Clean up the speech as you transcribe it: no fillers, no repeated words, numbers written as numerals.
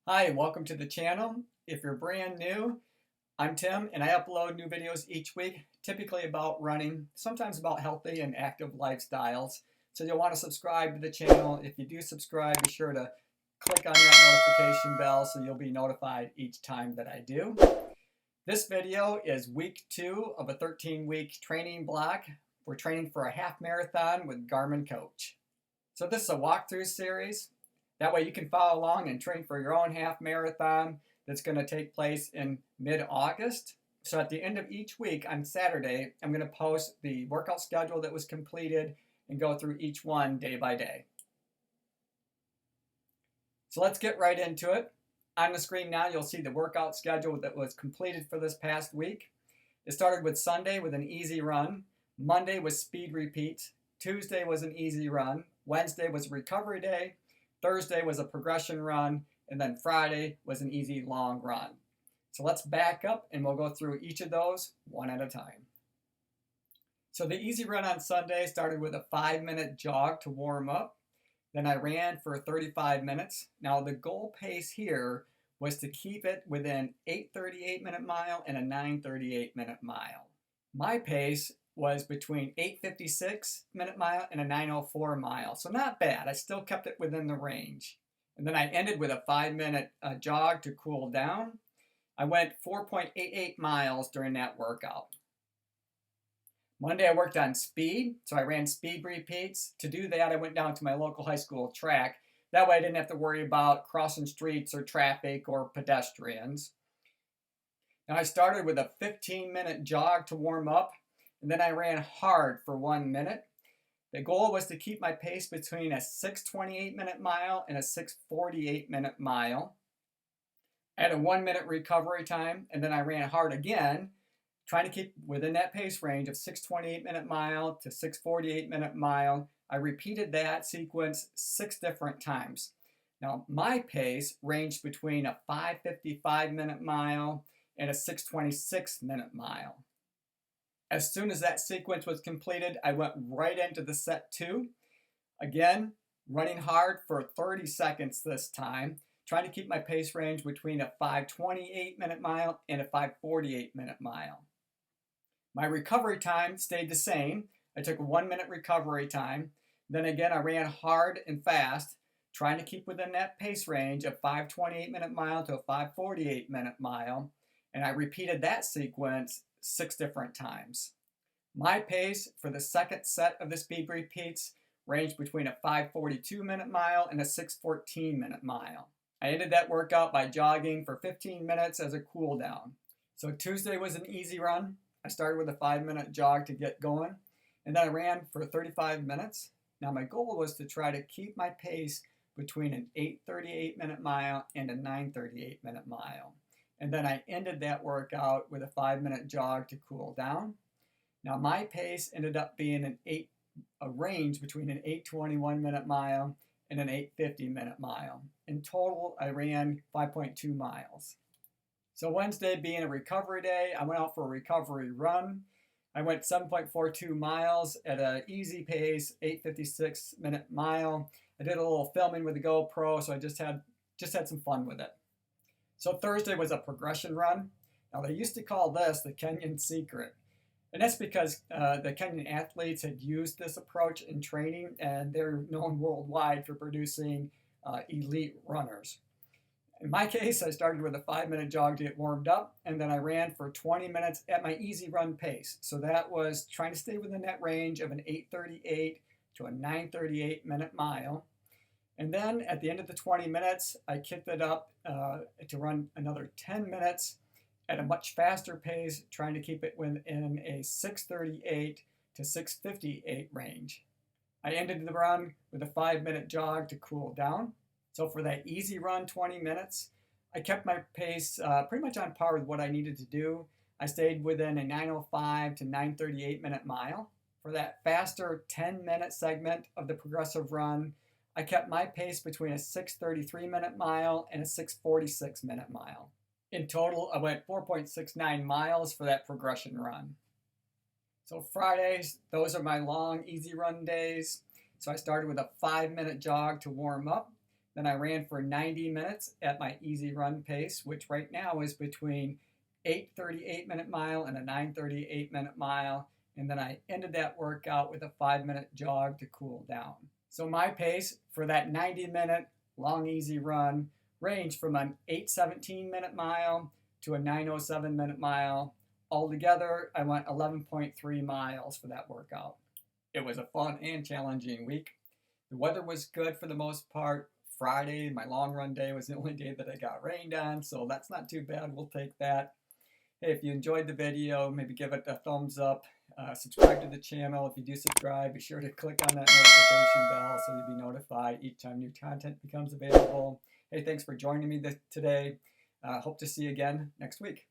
Hi, welcome to the channel. If you're brand new, I'm Tim and I upload new videos each week, typically about running, sometimes about healthy and active lifestyles. So you'll want to subscribe to the channel. If you do subscribe, be sure to click on that notification bell so you'll be notified each time that I do. This video is week 2 of a 13-week training block. We're training for a half marathon with Garmin Coach. So this is a walkthrough series. That way you can follow along and train for your own half marathon that's going to take place in mid-August. So at the end of each week on Saturday, I'm going to post the workout schedule that was completed and go through each one day by day. So let's get right into it. On the screen now, you'll see the workout schedule that was completed for this past week. It started with Sunday with an easy run. Monday was speed repeats. Tuesday was an easy run. Wednesday was a recovery day. Thursday was a progression run, and then Friday was an easy long run. So let's back up and we'll go through each of those one at a time. So the easy run on Sunday started with a 5-minute jog to warm up. Then I ran for 35 minutes. Now the goal pace here was to keep it within 8:38-minute mile and a 9:38-minute mile. My pace was between 8:56-minute mile and a 9:04 mile. So not bad. I still kept it within the range. And then I ended with a 5-minute jog to cool down. I went 4.88 miles during that workout. Monday I worked on speed, so I ran speed repeats. To do that, I went down to my local high school track. That way I didn't have to worry about crossing streets or traffic or pedestrians. Now I started with a 15-minute jog to warm up. And then I ran hard for 1 minute. The goal was to keep my pace between a 6:28-minute mile and a 6:48-minute mile. I had a 1-minute recovery time, and then I ran hard again, trying to keep within that pace range of 6:28-minute mile to 6:48-minute mile. I repeated that sequence 6 different times. Now, my pace ranged between a 5:55-minute mile and a 6:26-minute mile. As soon as that sequence was completed, I went right into the set 2. Again, running hard for 30 seconds this time, trying to keep my pace range between a 5:28-minute mile and a 5:48-minute mile. My recovery time stayed the same. I took a 1-minute recovery time. Then again, I ran hard and fast, trying to keep within that pace range of 5:28-minute mile to a 5:48-minute mile. And I repeated that sequence 6 different times. My pace for the second set of the speed repeats ranged between a 5:42-minute mile and a 6:14-minute mile. I ended that workout by jogging for 15 minutes as a cool down. So Tuesday was an easy run. I started with a 5-minute jog to get going, and then I ran for 35 minutes. Now my goal was to try to keep my pace between an 8:38-minute mile and a 9:38-minute mile. And then I ended that workout with a 5-minute jog to cool down. Now my pace ended up being a range between an 8:21-minute mile and an 8:50-minute mile. In total, I ran 5.2 miles. So Wednesday being a recovery day, I went out for a recovery run. I went 7.42 miles at an easy pace, 8:56-minute mile. I did a little filming with the GoPro, so I just had some fun with it. So Thursday was a progression run. Now they used to call this the Kenyan secret. And that's because the Kenyan athletes had used this approach in training, and they're known worldwide for producing elite runners. In my case, I started with a 5-minute jog to get warmed up, and then I ran for 20 minutes at my easy run pace. So that was trying to stay within that range of an 8:38 to a 9:38-minute mile. And then at the end of the 20 minutes, I kicked it up to run another 10 minutes at a much faster pace, trying to keep it within a 6:38 to 6:58 range. I ended the run with a 5-minute jog to cool down. So for that easy run, 20 minutes, I kept my pace pretty much on par with what I needed to do. I stayed within a 9:05 to 9:38-minute mile. For that faster 10-minute segment of the progressive run, I kept my pace between a 6:33-minute mile and a 6:46-minute mile. In total, I went 4.69 miles for that progression run. So Fridays, those are my long, easy run days. So I started with a 5-minute jog to warm up. Then I ran for 90 minutes at my easy run pace, which right now is between 8:38-minute mile and a 9:38-minute mile. And then I ended that workout with a 5-minute jog to cool down. So my pace for that 90-minute long easy run ranged from an 8:17-minute mile to a 9:07-minute mile. Altogether, I went 11.3 miles for that workout. It was a fun and challenging week. The weather was good for the most part. Friday, my long run day, was the only day that I got rained on, so that's not too bad. We'll take that. Hey, if you enjoyed the video, maybe give it a thumbs up. Subscribe to the channel. If you do subscribe, be sure to click on that notification bell so you'll be notified each time new content becomes available. Hey, thanks for joining me today. Hope to see you again next week.